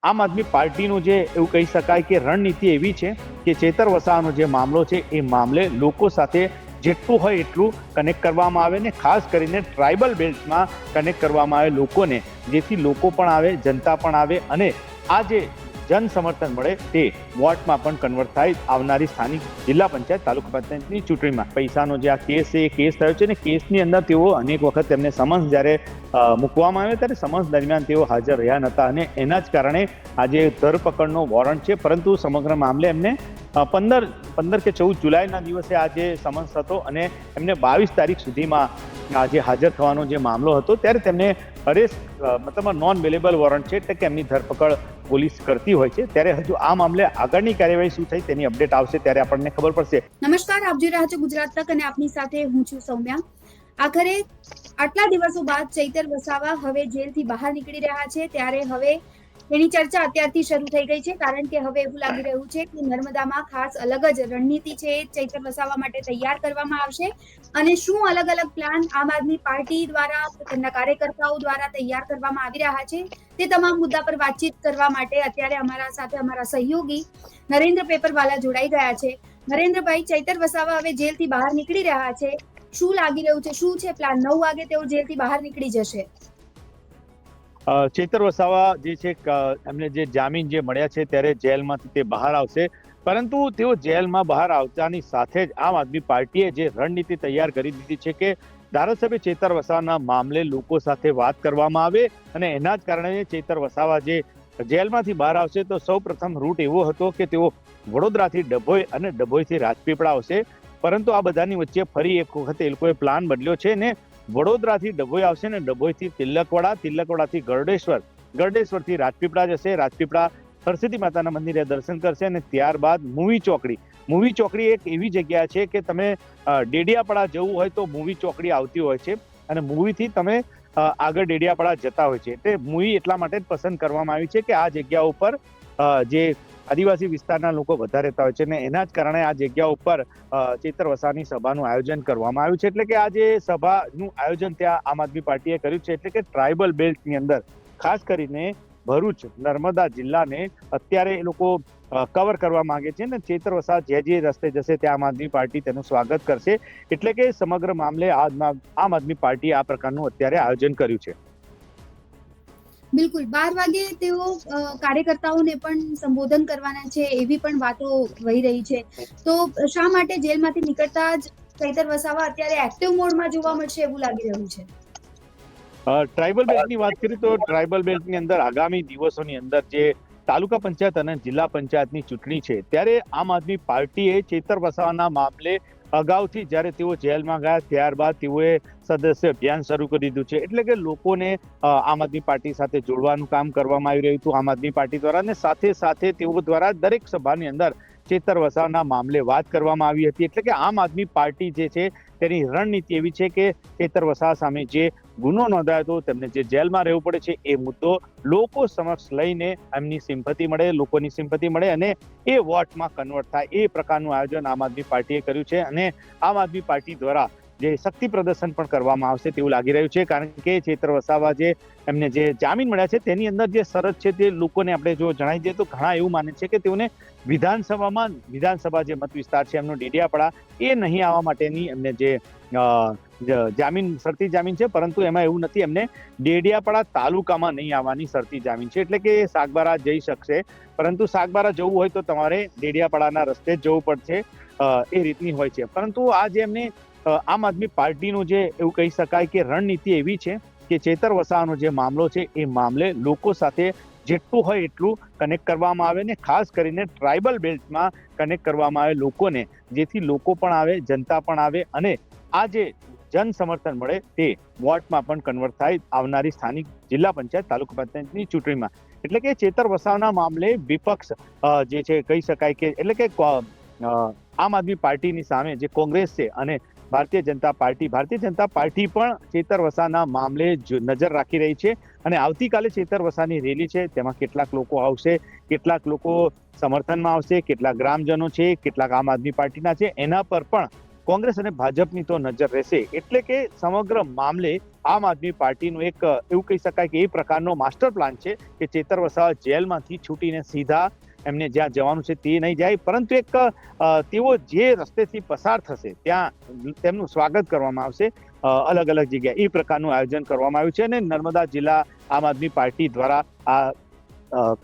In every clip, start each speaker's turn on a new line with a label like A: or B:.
A: આમ આદમી પાર્ટીનું જે એવું કહી શકાય કે રણનીતિ એવી છે કે ચેતર વસાવાનો જે મામલો છે એ મામલે લોકો સાથે જેટલું હોય એટલું કનેક્ટ કરવામાં આવે ને ખાસ કરીને ટ્રાઇબલ બેલ્ટમાં કનેક્ટ કરવામાં આવે લોકોને, જેથી લોકો પણ આવે, જનતા પણ આવે અને આ જે જન સમર્થન મળે તે વોટમાં પણ કન્વર્ટ થાય આવનારી સ્થાનિક જિલ્લા પંચાયત તાલુકા પંચાયતની ચૂંટણીમાં. પૈસાનો જે આ કેસ છે એ કેસ થયો છે ને કેસની અંદર તેઓ અનેક વખત તેમને સમન્સ જ્યારે મૂકવામાં આવ્યો ત્યારે સમન્સ દરમિયાન તેઓ હાજર રહ્યા નહોતા અને એના જ કારણે આજે ધરપકડનો વોરંટ છે. પરંતુ સમગ્ર મામલે એમને 15 કે 14 જુલાઈના દિવસે આ જે સમન્સ હતો અને એમને 22 તારીખ સુધીમાં આજે હાજર થવાનો જે મામલો હતો ત્યારે તેમને અરેસ્ટ મતલબ નોન વેલેબલ વોરંટ છે એટલે કે એમની ધરપકડ પોલીસ કરતી હોય છે. ત્યારે હજુ આ મામલે આગળની કાર્યવાહી શું થઈ તેની અપડેટ આવશે ત્યારે આપણને ખબર પડશે.
B: નમસ્કાર, આપ જોઈ રહ્યા છો ગુજરાત તક અને આપની સાથે હું છું સૌમ્યા. આખરે આટલા દિવસો બાદ ચૈતર વસાવા હવે જેલથી બહાર નીકળી રહ્યા છે ત્યારે હવે એની ચર્ચા અત્યારથી શરૂ થઈ ગઈ છે, કારણ કે હવે એવું લાગી રહ્યું છે કે નર્મદામાં ખાસ અલગ જ રણનીતિ છે ચૈતર વસાવા માટે તૈયાર કરવામાં આવશે. અને શું અલગ અલગ પ્લાન આમ આદમી પાર્ટી દ્વારા, તેમના કાર્યકર્તાઓ દ્વારા તૈયાર કરવામાં આવી રહ્યા છે તે તમામ મુદ્દા પર વાતચીત કરવા માટે અત્યારે અમારા સાથે અમારા સહયોગી નરેન્દ્ર પેપરવાલા જોડાઈ ગયા છે. નરેન્દ્રભાઈ, ચૈતર વસાવા હવે જેલથી બહાર નીકળી રહ્યા છે, શું લાગી રહ્યું છે, શું છે પ્લાન? 9 વાગે તેઓ જેલથી બહાર નીકળી જશે.
A: ચૈતર વસાવા જે છે એમને જે જામીન જે મળ્યા છે ત્યારે જેલમાંથી તે બહાર આવશે, પરંતુ તેઓ જેલમાં બહાર આવતાની સાથે જ આમ આદમી પાર્ટીએ જે રણનીતિ તૈયાર કરી દીધી છે કે ધારાસભ્ય ચૈતર વસાવાના મામલે લોકો સાથે વાત કરવામાં આવે અને એના જ કારણે ચૈતર વસાવા જે જેલમાંથી બહાર આવશે તો સૌ પ્રથમ રૂટ એવો હતો કે તેઓ વડોદરાથી ડભોઈ અને ડભોઈથી રાજપીપળા આવશે. પરંતુ આ બધાની વચ્ચે ફરી એક વખત એ લોકોએ પ્લાન બદલ્યો છે ને વડોદરાથી ડભોઈ આવશે ને ડભોઈથી તિલકવાડા, તિલકવાડાથી ગરડેશ્વર, ગરડેશ્વરથી રાજપીપળા જશે, રાજપીપળા હરસિદ્ધિ માતાના મંદિરે દર્શન કરશે અને ત્યારબાદ મૂવી ચોકડી. મૂવી ચોકડી એક એવી જગ્યા છે કે તમે ડેડિયાપાડા જવું હોય તો મૂવી ચોકડી આવતી હોય છે અને મૂવીથી તમે આગળ ડેડિયાપાડા જતા હોય છે. એટલે મૂવી એટલા માટે જ પસંદ કરવામાં આવી છે કે આ જગ્યા ઉપર જે આદિવાસી વિસ્તારના લોકો વધારે રહેતા હોય છે અને એના જ કારણે આ જગ્યા ઉપર ચૈતર વસાવાની સભાનું આયોજન કરવામાં આવ્યું છે. એટલે કે આ જે સભાનું આયોજન ત્યાં આમ આદમી પાર્ટીએ કર્યું છે એટલે કે ટ્રાઇબલ બેલ્ટની અંદર ખાસ કરીને ભરૂચ, નર્મદા જિલ્લાને અત્યારે એ લોકો કવર કરવા માંગે છે ને ચૈતર વસાવા જે રસ્તે જશે ત્યાં આમ આદમી પાર્ટી તેનું સ્વાગત કરશે. એટલે કે સમગ્ર મામલે આમ આદમી પાર્ટીએ આ પ્રકારનું અત્યારે આયોજન કર્યું છે.
B: બિલકુલ, 12 વાગે તેઓ કાર્યકર્તાઓને પણ સંબોધન કરવાના છે એવી પણ વાતો વહી રહી છે. તો શા માટે જેલમાંથી નીકળતા જ ચૈતર વસાવા અત્યારે એક્ટિવ મોડમાં જોવા મળશે એવું લાગી રહ્યું છે?
A: ટ્રાઇબલ બેલ્ટની વાત કરીએ તો ટ્રાઇબલ બેલ્ટની અંદર આગામી દિવસોની અંદર જે તાલુકા પંચાયત અને જિલ્લા પંચાયતની ચૂંટણી છે ત્યારે આમ આદમી પાર્ટીએ ચૈતર વસાવાના મામલે અગાઉથી જ્યારે તેઓ જેલમાં ગયા ત્યારબાદ તેઓએ સદસ્ય અભિયાન શરૂ કરી દીધું છે. એટલે કે લોકોને આમ આદમી પાર્ટી સાથે જોડવાનું કામ કરવામાં આવી રહ્યું હતું આમ આદમી પાર્ટી દ્વારા અને સાથે સાથે તેઓ દ્વારા દરેક સભાની અંદર ચૈતર વસાવાના મામલે વાત કરવામાં આવી હતી. એટલે કે આમ આદમી પાર્ટી જે છે તેની રણનીતિ એવી છે કે ચૈતર વસાવા સામે જે ગુનો નોંધાયો હતો, તેમને જે જેલમાં રહેવું પડે છે એ મુદ્દો લોકો સમક્ષ લઈને એમની સિમ્પથી મળે, લોકોની સિમ્પથી મળે અને એ વોટમાં કન્વર્ટ થાય એ પ્રકારનું આયોજન આમ આદમી પાર્ટીએ કર્યું છે. અને આમ આદમી પાર્ટી દ્વારા જે શક્તિ પ્રદર્શન પણ કરવામાં આવશે તેવું લાગી રહ્યું છે, કારણ કે ચૈતર વસાવા જે એમને જે જામીન મળ્યા છે તેની અંદર જે શરત છે તે લોકોને આપણે જો જણાવી દઈએ તો ઘણા એવું માને છે કે તેઓને વિધાનસભા જે મત વિસ્તાર છે એમનો ડેડિયાપાડા એ નહીં આવવા માટેની એમને જે જામીન શરતી જામીન છે, પરંતુ એમાં એવું નથી, એમને ડેડિયાપાડા તાલુકામાં નહીં આવવાની શરતી જામીન છે. એટલે કે સાગબારા જઈ શકશે, પરંતુ સાગબારા જવું હોય તો તમારે ડેડિયાપાડાના રસ્તે જ જવું પડશે, એ રીતની હોય છે. પરંતુ આ જે એમને આમ આદમી પાર્ટીનું જે એવું કહી શકાય કે રણનીતિ એવી છે કે ચૈતર વસાવાનો જે મામલો છે એ મામલે લોકો સાથે જેટલું હોય એટલું કનેક્ટ કરવામાં આવે ને ખાસ કરીને ટ્રાઇબલ બેલ્ટમાં કનેક્ટ કરવામાં આવે લોકોને, જેથી લોકો પણ આવે, જનતા પણ આવે અને આ જે જન સમર્થન મળે તે વોટમાં પણ કન્વર્ટ થાય આવનારી સ્થાનિક જિલ્લા પંચાયત તાલુકા પંચાયતની ચૂંટણીમાં. એટલે કે ચૈતર વસાવાના મામલે વિપક્ષ જે છે કહી શકાય કે એટલે કે આમ આદમી પાર્ટીની સામે જે કોંગ્રેસ છે અને ભારતીય જનતા પાર્ટી પણ ચૈતર વસાવાના મામલે નજર રાખી રહી છે અને આવતીકાલે ચૈતર વસાવાની રેલી છે, તેમાં કેટલાક લોકો આવશે, કેટલાક લોકો સમર્થનમાં આવશે, કેટલાક ગ્રામજનો છે, કેટલાક આમ આદમી પાર્ટીના છે, એના પર પણ કોંગ્રેસ અને ભાજપની તો નજર રહેશે. એટલે કે સમગ્ર મામલે આમ આદમી પાર્ટીનું એક એવું કહી શકાય કે એ પ્રકારનો માસ્ટર પ્લાન છે કે ચેતર વસાવા જેલમાંથી છૂટીને સીધા એમને જ્યાં જવાનું છે તે નહીં જાય, પરંતુ એક તેઓ જે રસ્તેથી પસાર થશે ત્યાં તેમનું સ્વાગત કરવામાં આવશે અલગ અલગ જગ્યાએ. એ પ્રકારનું આયોજન કરવામાં આવ્યું છે અને નર્મદા જિલ્લા આમ આદમી પાર્ટી દ્વારા આ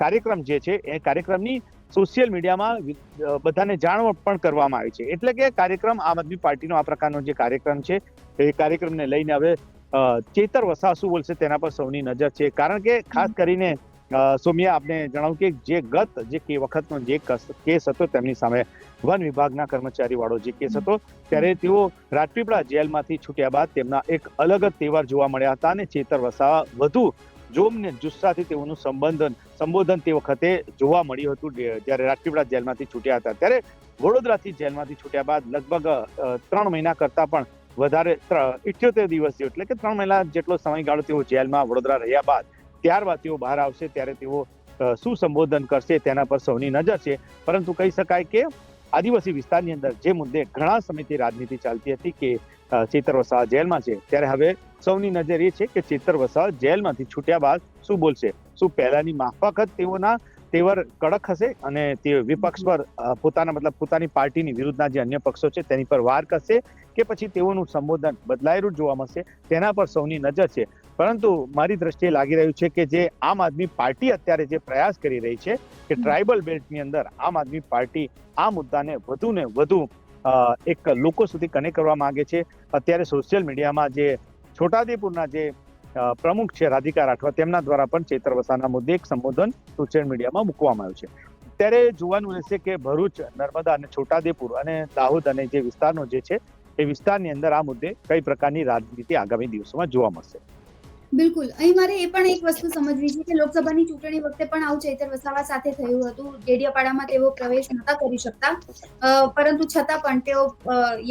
A: કાર્યક્રમ જે છે એ કાર્યક્રમની સોશિયલ મીડિયામાં બધાને જાણ પણ કરવામાં આવી છે. એટલે કે કાર્યક્રમ આમ આદમી પાર્ટીનો આ પ્રકારનો જે કાર્યક્રમ છે એ કાર્યક્રમને લઈને હવે ચેતર વસાવા શું બોલશે તેના પર સૌની નજર છે. કારણ કે ખાસ કરીને સોમિયા આપને જણાવું કે જે વખતનો જે કેસ હતો તેમની સામે વન વિભાગના કર્મચારી વાળો જે કેસ હતો ત્યારે તેઓ રાજપીપળા જેલમાંથી છૂટ્યા બાદ તેમના એક અલગ જ તેવાર જોવા મળ્યા હતા અને ચેતર વસાવા વધુ જોમ ને જુસ્સાથી તેઓનું સંબોધન તે વખતે જોવા મળ્યું હતું જ્યારે રાજપીપળા જેલમાંથી છૂટ્યા હતા. ત્યારે વડોદરાથી જેલમાંથી છૂટ્યા બાદ લગભગ 3 મહિના કરતા પણ વધારે 78 દિવસ એટલે કે 3 મહિના જેટલો સમયગાળો તેઓ જેલમાં વડોદરા રહ્યા બાદ ત્યારબાદ તેઓ બહાર આવશે ત્યારે તેઓ શું સંબોધન કરશે તેના પર સૌની નજર છે. પરંતુ કહી શકાય કે આદિવાસી વિસ્તારની અંદર જે મુદ્દે ઘણા સમયથી રાજનીતિ ચાલતી હતી કે ચેતર વસાવા જેલમાં છે, ત્યારે હવે સૌની નજર એ છે કે ચેતર વસાવા જેલમાંથી છૂટ્યા બાદ શું બોલશે. શું પહેલાની માફક તેઓના તેવર કડક હશે અને તે વિપક્ષ પર પોતાની પાર્ટીની વિરુદ્ધના જે અન્ય પક્ષો છે તેની પર વાર કરશે કે પછી તેઓનું સંબોધન બદલાયેલું જોવા મળશે, તેના પર સૌની નજર છે. પરંતુ મારી દ્રષ્ટિએ લાગી રહ્યું છે કે જે આમ આદમી પાર્ટી અત્યારે જે પ્રયાસ કરી રહી છે કે ટ્રાઇબલ બેલ્ટની અંદર આમ આદમી પાર્ટી આ મુદ્દાને વધુ ને વધુ એક લોકો સુધી કનેક્ટ કરવા માંગે છે. અત્યારે સોશિયલ મીડિયામાં જે છોટાઉદેપુરના જે પ્રમુખ છે રાધિકા રાઠવા, તેમના દ્વારા પણ ચેતર વસાવાના મુદ્દે એક સંબોધન સોશિયલ મીડિયામાં મૂકવામાં આવ્યું છે. ત્યારે જોવાનું રહેશે કે ભરૂચ, નર્મદા અને છોટાઉદેપુર અને દાહોદ અને જે વિસ્તારનો જે છે એ વિસ્તારની અંદર આ મુદ્દે કઈ પ્રકારની રાજનીતિ આગામી દિવસોમાં જોવા મળશે.
B: બિલકુલ. અહીં મારે એ પણ એક વસ્તુ સમજવી છે કે લોકસભાની ચૂંટણી વખતે પણ આવું ચેતર વસાવા સાથે થયું હતું. ડેડિયાપાડામાં તેઓ પ્રવેશ નહોતા કરી શકતા, પરંતુ છતાં પણ તેઓ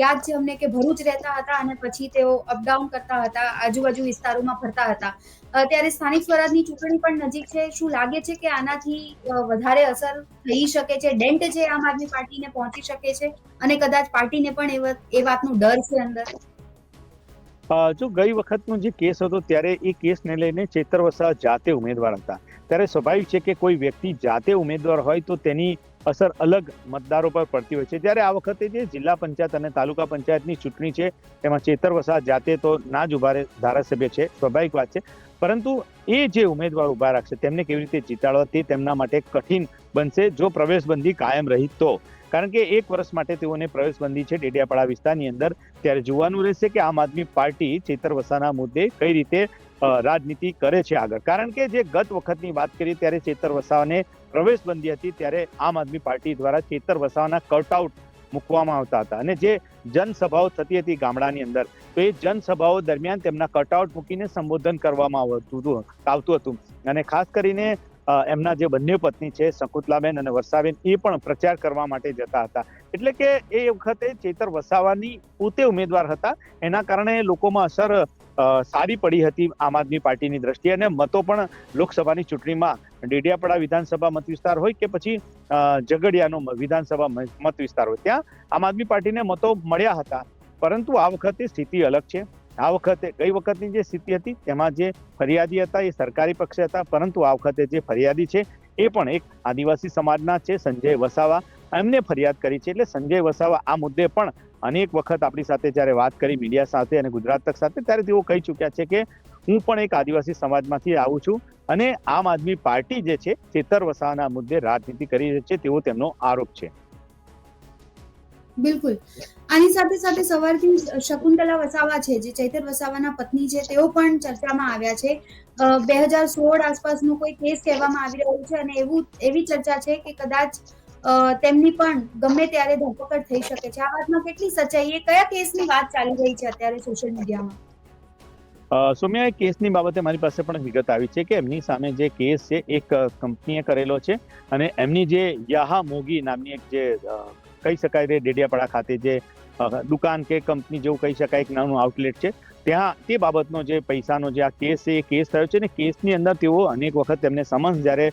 B: યાદ છે અમને કે ભરૂચ રહેતા હતા અને પછી તેઓ અપડાઉન કરતા હતા, આજુબાજુ વિસ્તારોમાં ફરતા હતા. ત્યારે સ્થાનિક સ્વરાજની ચૂંટણી પણ નજીક છે. શું લાગે છે કે આનાથી વધારે અસર થઈ શકે છે, ડેન્ટ છે આમ આદમી પાર્ટીને પહોંચી શકે છે અને કદાચ પાર્ટીને પણ એ વાતનો ડર છે અંદર?
A: જો ગઈ વખતનો જે કેસ હતો ત્યારે એ કેસને લઈને ચેતર વસાવા જાતે ઉમેદવાર હતા, ત્યારે સ્વાભાવિક છે કે કોઈ વ્યક્તિ જાતે ઉમેદવાર હોય તો તેની અસર અલગ મતદારો પર પડતી હોય છે. ત્યારે આ વખતે જે જિલ્લા પંચાયત અને તાલુકા પંચાયતની ચૂંટણી છે તેમાં ચેતર વસાવા જાતે તો ના જ ઉભા ધારાસભ્ય છે, સ્વાભાવિક વાત છે. પરંતુ એ જે ઉમેદવાર ઉભા રાખશે તેમને કેવી રીતે જીતાડવા તે તેમના માટે કઠિન બનશે જો પ્રવેશબંધી કાયમ રહી તો. કારણ કે 1 વર્ષ માટે તેઓને પ્રવેશબંધી છે ડેડિયાપાડા વિસ્તારની અંદર. ત્યારે જોવાનું રહેશે કે આમ આદમી પાર્ટી ચેતર વસાવાના મુદ્દે કઈ રીતે રાજનીતિ કરે છે આગળ. કારણ કે જે ગત વખતની વાત કરીએ ત્યારે ચેતર વસાવાને પ્રવેશબંધી હતી ત્યારે આમ આદમી પાર્ટી દ્વારા ચેતર વસાવાના કટઆઉટ મૂકવામાં આવતા હતા અને જે જનસભાઓ થતી હતી ગામડાની અંદર તો એ જનસભાઓ દરમિયાન તેમના કટઆઉટ મૂકીને સંબોધન કરવામાં આવતું હતું. અને ખાસ કરીને એમના જે બંને પત્ની છે શકુંતલાબેન અને વર્ષાબેન એ પણ પ્રચાર કરવા માટે જતા હતા. એટલે કે એ વખતે ચેતર વસાવાની પોતે ઉમેદવાર હતા, એના કારણે લોકોમાં અસર સારી પડી હતી આમ આદમી પાર્ટીની દ્રષ્ટિએ અને મતો પણ લોકસભાની ચૂંટણીમાં ડેડિયાપાડા વિધાનસભા મત વિસ્તાર હોય કે પછી ઝઘડિયાનો વિધાનસભા મત વિસ્તાર હોય ત્યાં આમ આદમી પાર્ટીને મતો મળ્યા હતા. પરંતુ આ વખતે સ્થિતિ અલગ છે. આ વખતે ગઈ વખતની જે સ્થિતિ હતી તેમાં જે ફરિયાદી હતા એ સરકારી પક્ષે હતા, પરંતુ આ વખતે જે ફરિયાદી છે એ પણ એક આદિવાસી સમાજના છે, સંજય વસાવા. એમને ફરિયાદ કરી છે. એટલે સંજય વસાવા આ મુદ્દે પણ અનેક વખત આપણી સાથે જ્યારે વાત કરી મીડિયા સાથે અને ગુજરાત તક સાથે ત્યારે તેઓ કહી ચૂક્યા છે કે હું પણ એક આદિવાસી સમાજમાંથી આવું છું અને આમ આદમી પાર્ટી જે છે ચેતર વસાવાના મુદ્દે રાજનીતિ કરી રહી છે તેવો તેમનો આરોપ છે.
B: બિલકુલ. આની સાથે સાથે સવારથી શકુંતલા વસાવા છે જે ચૈતર વસાવાના પત્ની છે તેઓ પણ ચર્ચામાં આવ્યા છે. 2016 આસપાસનો કોઈ કેસ કહેવામાં આવી રહ્યો છે અને એવી ચર્ચા છે કે કદાચ તેમની પણ ગમે ત્યારે ધરપકડ થઈ શકે છે. આ વાતમાં કેટલી સચ્ચાઈ, એ કયા કેસની વાત ચાલી રહી છે અત્યારે સોશિયલ મીડિયામાં?
A: સોમ્યા, કેસની બાબતે મારી પાસે પણ વિગત આવી છે કે એમની સામે જે કેસ છે એક કંપનીએ કરેલો છે અને એમની જે યાહા મોગી નામની એક જે કહી શકાય ડેડિયાપાડા ખાતે જે દુકાન કે કંપની જેવું કહી શકાય એક નાનું આઉટલેટ છે ત્યાં તે બાબતનો જે પૈસાનો જે આ કેસ છે એ કેસ થયો છે. અને કેસની અંદર તેઓ અનેક વખત તેમને સમન્સ જ્યારે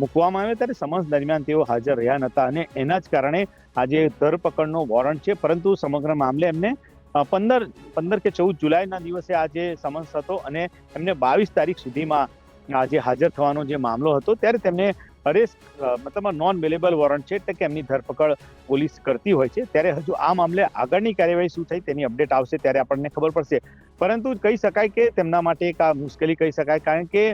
A: મૂકવામાં આવ્યા ત્યારે સમન્સ દરમિયાન તેઓ હાજર રહ્યા નહોતા અને એના જ કારણે આજે ધરપકડનો વોરંટ છે. પરંતુ સમગ્ર મામલે એમને 15 કે 14 જુલાઈના દિવસે આ જે સમન્સ હતો અને એમને 22 તારીખ સુધીમાં જે હાજર થવાનો જે મામલો હતો, ત્યારે તેમને અરેસ્ટ મતલબ નોન વેલેબલ વોરંટ છે, એટલે કે એમની ધરપકડ પોલીસ કરતી હોય છે. ત્યારે હજુ આ મામલે આગળની કાર્યવાહી શું થઈ તેની અપડેટ આવશે ત્યારે આપણને ખબર પડશે. પરંતુ કહી શકાય કે તેમના માટે એક આ મુશ્કેલી કહી શકાય, કારણ કે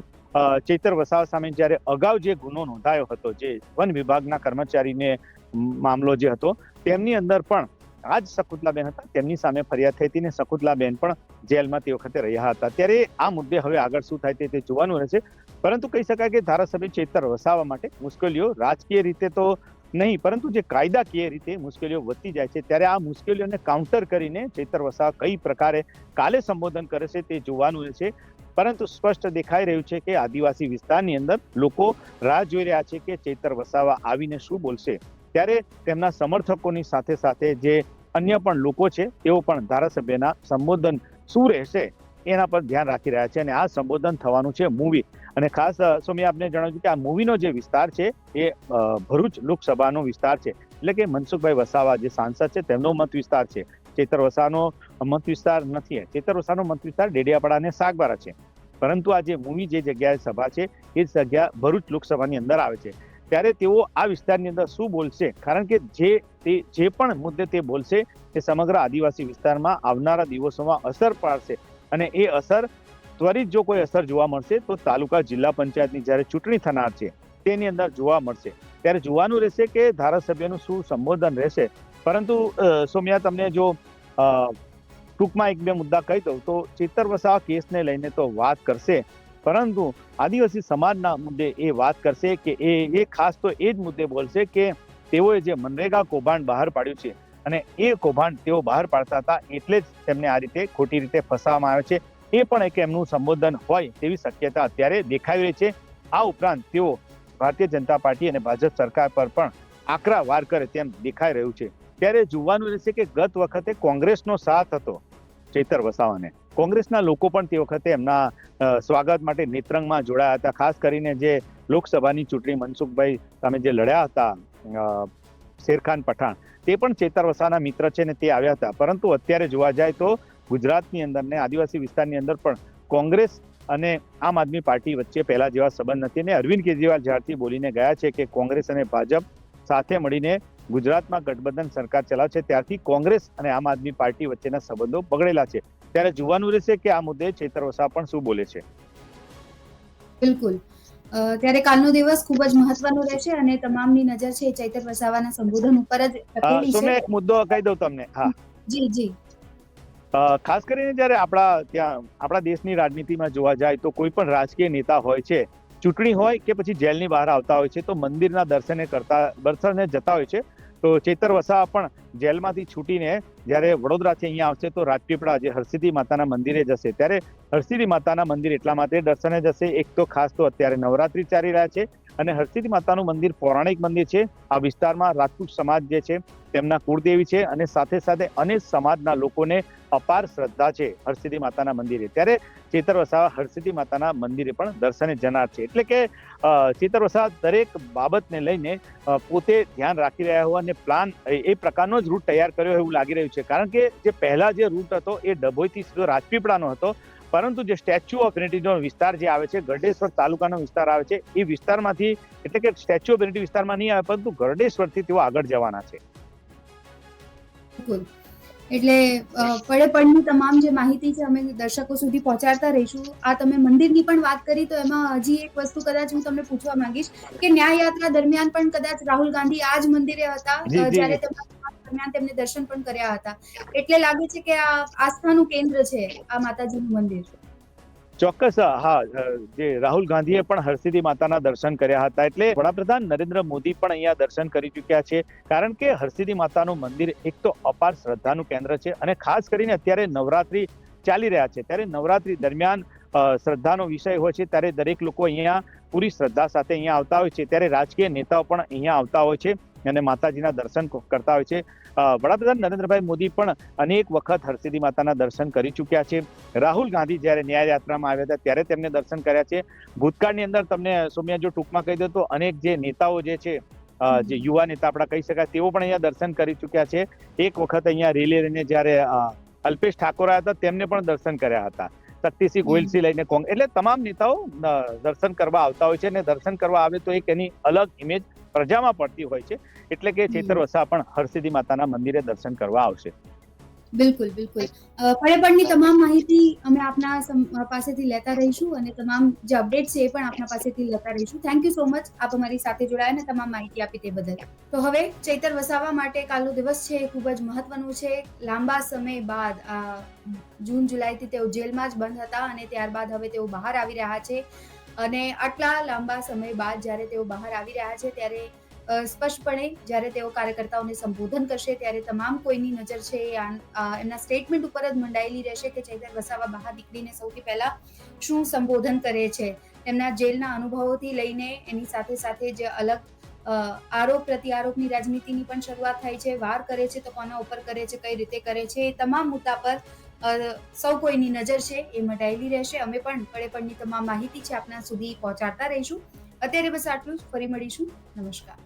A: ચૈતર વસાવા સામે જ્યારે અગાઉ જે ગુનો નોંધાયો હતો, જે વન વિભાગના કર્મચારીને મામલો જે હતો, તેમની અંદર પણ આ જ શકુંતલાબેન હતા, તેમની સામે ફરિયાદ થઈ હતી ને શકુંતલાબેન પણ જેલમાં તે વખતે રહ્યા હતા. ત્યારે આ મુદ્દે હવે આગળ શું થાય તે જોવાનું રહેશે. પરંતુ કહી શકાય કે ધારાસભ્ય ચૈતર વસાવા માટે મુશ્કેલીઓ રાજકીય રીતે તો નહીં, પરંતુ જે કાયદાકીય રીતે મુશ્કેલીઓ વધતી જાય છે, ત્યારે આ મુશ્કેલીઓને કાઉન્ટર કરીને ચૈતર વસાવા કઈ પ્રકારે કાલે સંબોધન કરે છે તે જોવાનું રહેશે. પરંતુ સ્પષ્ટ દેખાઈ રહ્યું છે કે આદિવાસી વિસ્તારની અંદર લોકો રાહ જોઈ રહ્યા છે કે ચૈતર વસાવા આવીને શું બોલશે. ત્યારે તેમના સમર્થકોની સાથે સાથે જે અન્ય પણ લોકો છે, તેઓ પણ ધારાસભ્યના સંબોધન શું રહેશે એના પર ધ્યાન રાખી રહ્યા છે. અને આ સંબોધન થવાનું છે મૂવી. અને ખાસ સોમ્યા આપને જણાવ્યું કે આ મૂવીનો જે વિસ્તાર છે એ ભરૂચ લોકસભાનો વિસ્તાર છે, એટલે કે મનસુખભાઈ વસાવા જે સાંસદ છે તેમનો મત વિસ્તાર છે. ચૈતર વસાવાનો મત વિસ્તાર નથી. ચૈતર વસાવાનો મત વિસ્તાર ડેડિયાપાડા અને સાગબારા છે. પરંતુ આ જે મૂવી જે જગ્યાએ સભા છે એ જગ્યા ભરૂચ લોકસભાની અંદર આવે છે. ત્યારે તેઓ આ વિસ્તારની અંદર શું બોલશે, કારણ કે જે પણ મુદ્દે તે બોલશે તે સમગ્ર આદિવાસી વિસ્તારમાં આવનારા દિવસોમાં અસર પાડશે. અને એ અસર ત્વરિત જો કોઈ અસર જોવા મળશે તો તાલુકા જિલ્લા પંચાયતની જ્યારે ચૂંટણી થનાર છે તેની અંદર જોવા મળશે. ત્યારે જોવાનું રહેશે કે ધારાસભ્યનું શું સંબોધન રહેશે. પરંતુ સોમ્યા, તમને જો ટૂંકમાં એક બે મુદ્દા કહી દઉં તો ચૈતર વસાવા કેસને લઈને તો વાત કરશે, પરંતુ આદિવાસી સમાજના મુદ્દે એ વાત કરશે કે એ ખાસ તો એ જ મુદ્દે બોલશે કે તેઓએ જે મનરેગા કૌભાંડ બહાર પાડ્યું છે અને એ કૌભાંડ તેઓ બહાર પાડતા હતા એટલે જ તેમને આ રીતે ખોટી રીતે ફસાવવામાં આવે છે, એ પણ એક એમનું સંબોધન હોય તેવી શક્યતા અત્યારે દેખાઈ રહી છે. આ ઉપરાંત તેઓ ભારતીય જનતા પાર્ટી અને ભાજપ સરકાર પર પણ આકરા વાર કરે તેમ દેખાઈ રહ્યું છે. ત્યારે જોવાનું રહેશે કે ગત વખતે કોંગ્રેસનો સાથ હતો ચૈતર વસાવાને. કોંગ્રેસના લોકો પણ તે વખતે એમના સ્વાગત માટે નેત્રંગમાં જોડાયા હતા. ખાસ કરીને જે લોકસભાની ચૂંટણી મનસુખભાઈ સામે જે લડ્યા હતા શેરખાન પઠાણ, તે પણ ચૈતર વસાવાના મિત્ર છે ને તે આવ્યા હતા. પરંતુ અત્યારે જોવા જાય તો ગુજરાતની અંદર ને આદિવાસી વિસ્તારની અંદર પણ કોંગ્રેસ અને આમ આદમી પાર્ટી વચ્ચે પહેલા જેવા સંબંધ નથી. અને અરવિંદ કેજરીવાલ જ્યારથી બોલીને ગયા છે કે કોંગ્રેસ અને ભાજપ સાથે મળીને ગુજરાતમાં ગઠબંધન સરકાર ચલાવે છે, ત્યારથી કોંગ્રેસ અને આમ આદમી પાર્ટી વચ્ચેના સંબંધો બગડેલા છે. ત્યારે જોવાનું રહેશે કે આ મુદ્દે ચૈતર વસાવા પણ શું બોલે છે.
B: બિલકુલ. ત્યારે કાલનો દિવસ ખૂબ જ મહત્વનો રહેશે અને તમામની નજર છે ચૈતર વસાવાના સંબોધન ઉપર જ રાખેલી છે.
A: એક મુદ્દો કહી દઉં તમને. હા
B: જી.
A: ખાસ કરીને જ્યારે આપણા દેશની રાજનીતિમાં જોવા જાય તો કોઈ પણ રાજકીય નેતા હોય છે, ચૂંટણી હોય કે પછી જેલની બહાર આવતા હોય છે, તો મંદિરના દર્શને જતા હોય છે. તો ચૈતર વસાવા પણ જેલમાંથી છૂટીને જ્યારે વડોદરાથી અહીંયા આવશે તો રાજપીપળા જે હરસિદ્ધિ માતાના મંદિરે જશે. ત્યારે હરસિદ્ધિ માતાના મંદિર એટલા માટે દર્શને જશે, એક તો ખાસ તો અત્યારે નવરાત્રી ચાલી રહ્યા છે અને હરસિદ્ધિ માતાનું મંદિર પૌરાણિક મંદિર છે. આ વિસ્તારમાં રાજપૂત સમાજ જે છે તેમના કુળદેવી છે અને સાથે સાથે અનેક સમાજના લોકોને અપાર શ્રદ્ધા છે હરસિદ્ધિ માતાના મંદિરે. ત્યારે ચૈતર વસાવા હરસિદ્ધિ માતાના મંદિરે પણ દર્શને જનાર છે. એટલે કે ચૈતર વસાવા દરેક બાબતને લઈને પોતે ધ્યાન રાખી રહ્યા હોય અને પ્લાન એ પ્રકારનો જ રૂટ તૈયાર કર્યો એવું લાગી રહ્યું છે. કારણ કે જે પહેલા જે રૂટ હતો એ ડભોઈથી સીધો રાજપીપળાનો હતો, પરંતુ જે સ્ટેચ્યુ ઓફ યુનિટીનો વિસ્તાર જે આવે છે, ગરડેશ્વર તાલુકાનો વિસ્તાર આવે છે, એ વિસ્તારમાંથી એટલે કે સ્ટેચ્યુ ઓફ યુનિટી વિસ્તારમાં નહીં આવે પરંતુ ગરડેશ્વરથી તેઓ આગળ જવાના છે.
B: બિલકુલ. એટલે પડે પડની તમામ જે માહિતી છે અમે દર્શકો સુધી પહોંચાડતા રહીશું. આ તમે મંદિરની પણ વાત કરી તો એમાં હજી એક વસ્તુ કદાચ હું તમને પૂછવા માંગીશ કે ન્યાય યાત્રા દરમિયાન પણ કદાચ રાહુલ ગાંધી આ જ મંદિરે હતા જ્યારે દરમિયાન તેમને દર્શન પણ કર્યા હતા. એટલે લાગે છે કે આ આસ્થાનું કેન્દ્ર છે આ માતાજીનું મંદિર.
A: ચોક્કસ. હા, જે રાહુલ ગાંધીએ પણ હરસિદ્ધિ માતાના દર્શન કર્યા હતા. એટલે વડાપ્રધાન નરેન્દ્ર મોદી પણ અહીંયા દર્શન કરી ચુક્યા છે. કારણ કે હરસિદ્ધિ માતાનું મંદિર એક તો અપાર શ્રદ્ધાનું કેન્દ્ર છે અને ખાસ કરીને અત્યારે નવરાત્રી ચાલી રહ્યા છે. ત્યારે નવરાત્રી દરમિયાન શ્રદ્ધાનો વિષય હોય છે, ત્યારે દરેક લોકો અહીંયા પૂરી શ્રદ્ધા સાથે અહીંયા આવતા હોય છે. ત્યારે રાજકીય નેતાઓ પણ અહીંયા આવતા હોય છે અને માતાજીના દર્શન કરતા હોય છે. વડાપ્રધાન નરેન્દ્રભાઈ મોદી પણ અનેક વખત હરસિદ્ધિ માતાના દર્શન કરી ચુક્યા છે. રાહુલ ગાંધી જ્યારે ન્યાય યાત્રામાં આવ્યા હતા ત્યારે તેમને દર્શન કર્યા છે. ભૂતકાળની અંદર તમને સોમ્યા જો ટૂંકમાં કહી દો તો અનેક જે નેતાઓ જે છે, જે યુવા નેતા આપણા કહી શકાય, તેઓ પણ અહીંયા દર્શન કરી ચુક્યા છે. એક વખત અહીંયા રેલી લઈને જ્યારે અલ્પેશ ઠાકોર આવ્યા હતા, તેમને પણ દર્શન કર્યા હતા. શક્તિસિંહ ગોહિલથી લઈને એટલે તમામ નેતાઓ દર્શન કરવા આવતા હોય છે, અને દર્શન કરવા આવે તો એક એની અલગ ઇમેજ પ્રજામાં પડતી હોય છે. એટલે કે ચૈતર વસાવા પણ હરસિદ્ધિ માતાના મંદિરે દર્શન કરવા આવશે.
B: બિલકુલ બિલકુલ. પળેપળની તમામ માહિતી અમે આપના પાસેથી લેતા રહીશું અને તમામ જે અપડેટ છે એ પણ આપના પાસેથી લેતા રહીશું. થેન્ક યુ સો મચ આપ અમારી સાથે જોડાયા અને તમામ માહિતી આપી તે બદલ. તો હવે ચૈતર વસાવા માટે કાલનો દિવસ છે એ ખૂબ જ મહત્વનું છે. લાંબા સમય બાદ જૂન જુલાઈથી તેઓ જેલમાં જ બંધ હતા અને ત્યારબાદ હવે તેઓ બહાર આવી રહ્યા છે. અને આટલા લાંબા સમય બાદ જ્યારે તેઓ બહાર આવી રહ્યા છે ત્યારે સ્પષ્ટપણે જ્યારે તેઓ કાર્યકર્તાઓને સંબોધન કરશે ત્યારે તમામ કોઈની નજર છે એમના સ્ટેટમેન્ટ ઉપર જ મંડાયેલી રહેશે કે ચૈતર વસાવા બહાર નીકળીને સૌથી પહેલા શું સંબોધન કરે છે. તેમના જેલના અનુભવોથી લઈને એની સાથે સાથે જે અલગ આરોપ પ્રત્યારોપની રાજનીતિની પણ શરૂઆત થાય છે. વાર કરે છે તો કોના ઉપર કરે છે, કઈ રીતે કરે છે, એ તમામ મુદ્દા પર સૌ કોઈની નજર છે એ મંડાયેલી રહેશે. અમે પણ પળેપળની તમામ માહિતી છે આપના સુધી પહોંચાડતા રહીશું. અત્યારે બસ આટલું જ. ફરી મળીશું. નમસ્કાર.